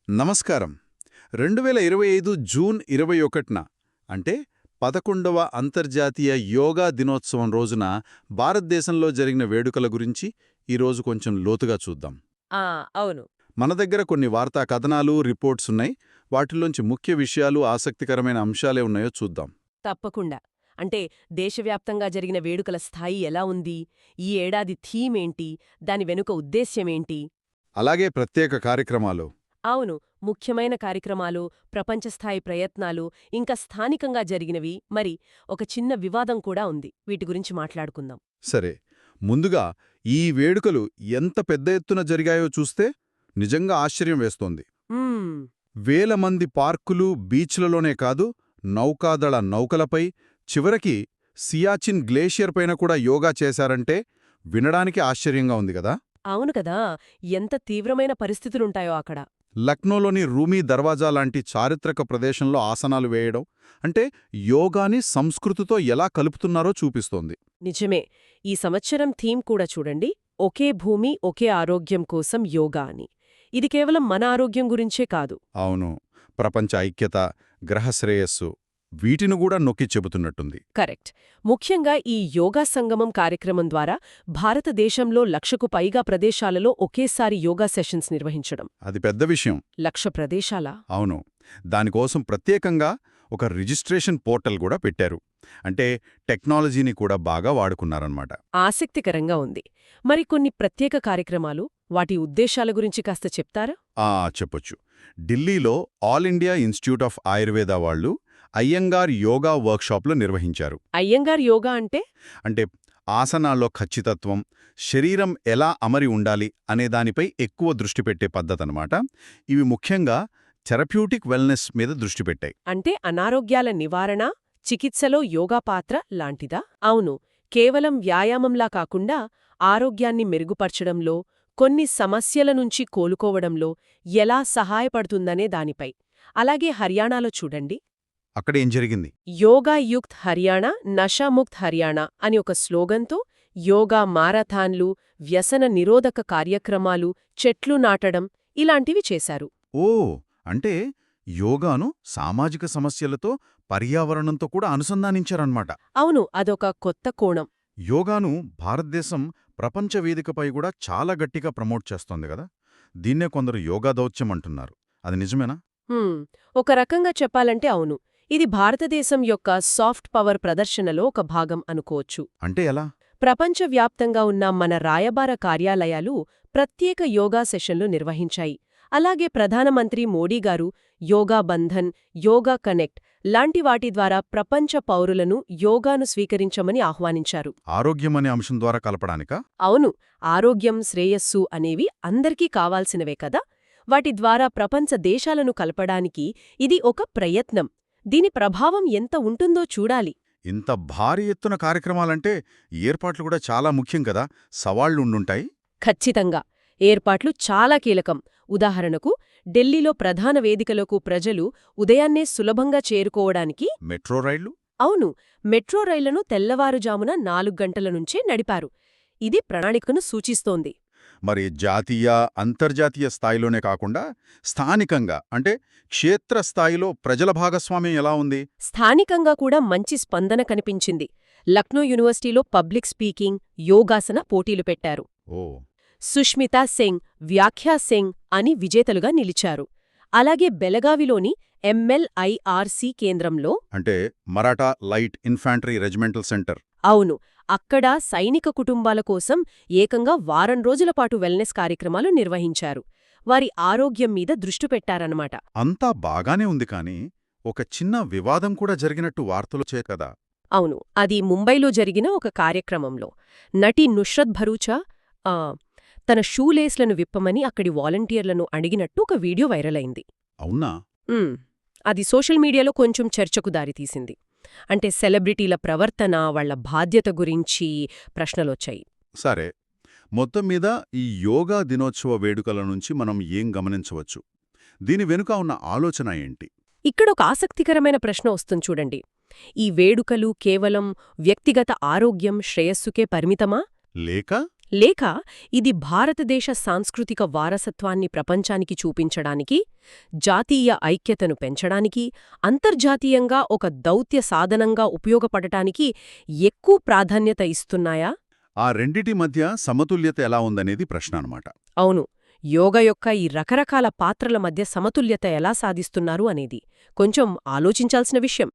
నమస్కారం. 2025 జూన్ 21న అంటే 11వ అంతర్జాతీయ యోగా దినోత్సవం రోజున భారతదేశంలో జరిగిన వేడుకల గురించి ఈరోజు కొంచెం లోతుగా చూద్దాం. ఆ అవును. మన దగ్గర కొన్ని వార్తా కథనాలు, రిపోర్ట్స్ ఉన్నాయి. వాటిల్లోంచి ముఖ్య విషయాలు, ఆసక్తికరమైన అంశాలే ఉన్నాయో చూద్దాం. తప్పకుండా. అంటే దేశవ్యాప్తంగా జరిగిన వేడుకల స్థాయి ఎలా ఉంది, ఈ ఏడాది థీమ్ ఏంటి, దాని వెనుక ఉద్దేశ్యమేంటి? అలాగే ప్రత్యేక కార్యక్రమాలు. అవును, ముఖ్యమైన కార్యక్రమాలు, ప్రపంచస్థాయి ప్రయత్నాలు, ఇంకా స్థానికంగా జరిగినవి, మరి ఒక చిన్న వివాదం కూడా ఉంది. వీటి గురించి మాట్లాడుకుందాం. సరే, ముందుగా ఈ వేడుకలు ఎంత పెద్ద ఎత్తున జరిగాయో చూస్తే నిజంగా ఆశ్చర్యం వేస్తోంది. మ్మ్, వేల మంది పార్కులు, బీచ్లలోనే కాదు, నౌకాదళ నౌకలపై, చివరికి సియాచిన్ గ్లేషియర్ పైన కూడా యోగా చేశారంటే వినడానికి ఆశ్చర్యంగా ఉంది కదా. అవును కదా. ఎంత తీవ్రమైన పరిస్థితులుంటాయో అక్కడ. లక్నోలోని రూమీ దర్వాజా లాంటి చారిత్రక ప్రదేశంలో ఆసనాలు వేయడం అంటే యోగాని సంస్కృతితో ఎలా కలుపుతున్నారో చూపిస్తోంది. నిజమే. ఈ సంవత్సరం థీమ్ కూడా చూడండి, ఒకే భూమి ఒకే ఆరోగ్యం కోసం యోగా అని. ఇది కేవలం మన ఆరోగ్యం గురించే కాదు. అవును, ప్రపంచ ఐక్యత, గ్రహశ్రేయస్సు వీటిని కూడా నొక్కి చెబుతున్నట్టుంది. కరెక్ట్. ముఖ్యంగా ఈ యోగా సంగమం కార్యక్రమం ద్వారా భారతదేశంలో 1,00,000కు పైగా ప్రదేశాలలో ఒకేసారి యోగా సెషన్స్ నిర్వహించడం. అది పెద్ద విషయం. 1,00,000 ప్రదేశాలా? అవును, దానికోసం ప్రత్యేకంగా ఒక రిజిస్ట్రేషన్ పోర్టల్ కూడా పెట్టారు. అంటే టెక్నాలజీని కూడా బాగా వాడుకున్నారన్నమాట. ఆసక్తికరంగా ఉంది. మరి కొన్ని ప్రత్యేక కార్యక్రమాలు, వాటి ఉద్దేశాల గురించి కాస్త చెప్తారా? చెప్పొచ్చు. ఢిల్లీలో all India institute of Ayurveda వాళ్ళు అయ్యంగార్ యోగా వర్క్షాప్లు నిర్వహించారు. అయ్యంగార్ యోగా అంటే ఆసనాల్లో ఖచ్చితత్వం, శరీరం ఎలా అమరి ఉండాలి అనే దానిపై ఎక్కువ దృష్టి పెట్టే పద్ధతనమాట. ఇవి ముఖ్యంగా థెరప్యూటిక్ వెల్నెస్ మీద దృష్టి పెట్టాయి. అంటే అనారోగ్యాల నివారణ, చికిత్సలో యోగా పాత్ర లాంటిదా? అవును, కేవలం వ్యాయామంలా కాకుండా ఆరోగ్యాన్ని మెరుగుపర్చడంలో, కొన్ని సమస్యల నుంచి కోలుకోవడంలో ఎలా సహాయపడుతుందనే దానిపై. అలాగే హర్యానాలో చూడండి, అక్కడేం జరిగింది? యోగా యుక్త్ హర్యానా, నషాముక్త్ హర్యానా అని ఒక స్లోగన్తో యోగా మారథాన్లు, వ్యసన నిరోధక కార్యక్రమాలు, చెట్లు నాటడం ఇలాంటివి చేశారు. అంటే యోగాను సామాజిక సమస్యలతో, పర్యావరణంతో కూడా అనుసంధానించారన్నమాట. అవును, అదొక కొత్త కోణం. యోగాను భారతదేశం ప్రపంచ వేదికపై కూడా చాలా గట్టిగా ప్రమోట్ చేస్తోంది కదా. దీన్నే కొందరు యోగా దౌత్యం అంటున్నారు. అది నిజమేనా? ఒక రకంగా చెప్పాలంటే అవును. ఇది భారతదేశం యొక్క సాఫ్ట్ పవర్ ప్రదర్శనలో ఒక భాగం అనుకోవచ్చు. అంటే ఎలా? ప్రపంచవ్యాప్తంగా ఉన్న మన రాయబార కార్యాలయాలు ప్రత్యేక యోగా సెషన్లు నిర్వహించాయి. అలాగే ప్రధానమంత్రి మోడీ గారు యోగా బంధన్, యోగా కనెక్ట్ లాంటి వాటి ద్వారా ప్రపంచ పౌరులను యోగాను స్వీకరించమని ఆహ్వానించారు. ఆరోగ్యమనే అంశం ద్వారా కలపడానికా? అవును, ఆరోగ్యం, శ్రేయస్సు అనేవి అందరికీ కావాల్సినవే కదా. వాటి ద్వారా ప్రపంచ దేశాలను కలపడానికి ఇది ఒక ప్రయత్నం. దీని ప్రభావం ఎంత ఉంటుందో చూడాలి. ఇంత భారీ ఎత్తున కార్యక్రమాలంటే ఏర్పాట్లు కూడా చాలా ముఖ్యం కదా. సవాళ్లుండుంటాయి. ఖచ్చితంగా. ఏర్పాట్లు చాలా కీలకం. ఉదాహరణకు ఢిల్లీలో ప్రధాన వేదికలకు ప్రజలు ఉదయాన్నే సులభంగా చేరుకోవడానికి మెట్రో రైళ్లు? అవును, మెట్రో రైళ్లను తెల్లవారుజామున 4 గంటల నుంచే నడిపారు. ఇది ప్రణాళికను సూచిస్తోంది. మరి జాతీయ, అంతర్జాతీయ స్థాయిలోనే కాకుండా స్థానికంగా అంటే క్షేత్రస్థాయిలో ప్రజల భాగస్వామ్యం ఎలా ఉంది? స్థానికంగా కూడా మంచి స్పందన కనిపించింది. లక్నో యూనివర్సిటీలో పబ్లిక్ స్పీకింగ్, యోగాసన పోటీలు పెట్టారు. సుష్మితా సింగ్, వ్యాఖ్యా సింగ్ అని విజేతలుగా నిలిచారు. అలాగే బెలగావిలోని MLIRC కేంద్రంలో అంటే Maratha light infantry regimental centre. అవును, అక్కడ సైనిక కుటుంబాల కోసం ఏకంగా వారం రోజుల పాటు వెల్నెస్ కార్యక్రమాలు నిర్వహించారు. వారి ఆరోగ్యం మీద దృష్టి పెట్టారన్నమాట. అంతా బాగానే ఉంది కానీ ఒక చిన్న వివాదం కూడా జరిగినట్టు వార్తలొచ్చే కదా. అవును, అది ముంబైలో జరిగిన ఒక కార్యక్రమంలో నటి నుష్రత్ భరూచా తన షూలేస్లను విప్పమని అక్కడి వాలంటీర్లను అడిగినట్టు ఒక వీడియో వైరల్ అయింది. అవునా? అది సోషల్ మీడియాలో కొంచెం చర్చకు దారితీసింది. అంటే సెలబ్రిటీల ప్రవర్తన, వాళ్ల బాధ్యత గురించి ప్రశ్నలొచ్చాయి. సరే, మొత్తం మీద ఈ యోగా దినోత్సవ వేడుకల నుంచి మనం ఏం గమనించవచ్చు? దీని వెనుక ఉన్న ఆలోచన ఏంటి? ఇక్కడొక ఆసక్తికరమైన ప్రశ్న వస్తుంది చూడండి. ఈ వేడుకలు కేవలం వ్యక్తిగత ఆరోగ్యం, శ్రేయస్సుకే పరిమితమా? లేక లేక ఇది భారతదేశ సాంస్కృతిక వారసత్వాన్ని ప్రపంచానికి చూపించడానికి, జాతీయ ఐక్యతను పెంచడానికి, అంతర్జాతీయంగా ఒక దౌత్య సాధనంగా ఉపయోగపడటానికి ఎక్కువ ప్రాధాన్యత ఇస్తున్నాయా? ఆ రెండిటి మధ్య సమతుల్యత ఎలా ఉందనేది ప్రశ్న అన్నమాట. అవును. యోగా యొక్క ఈ రకరకాల పాత్రల మధ్య సమతుల్యత ఎలా సాధిస్తున్నారు అనేది కొంచెం ఆలోచించాల్సిన విషయం.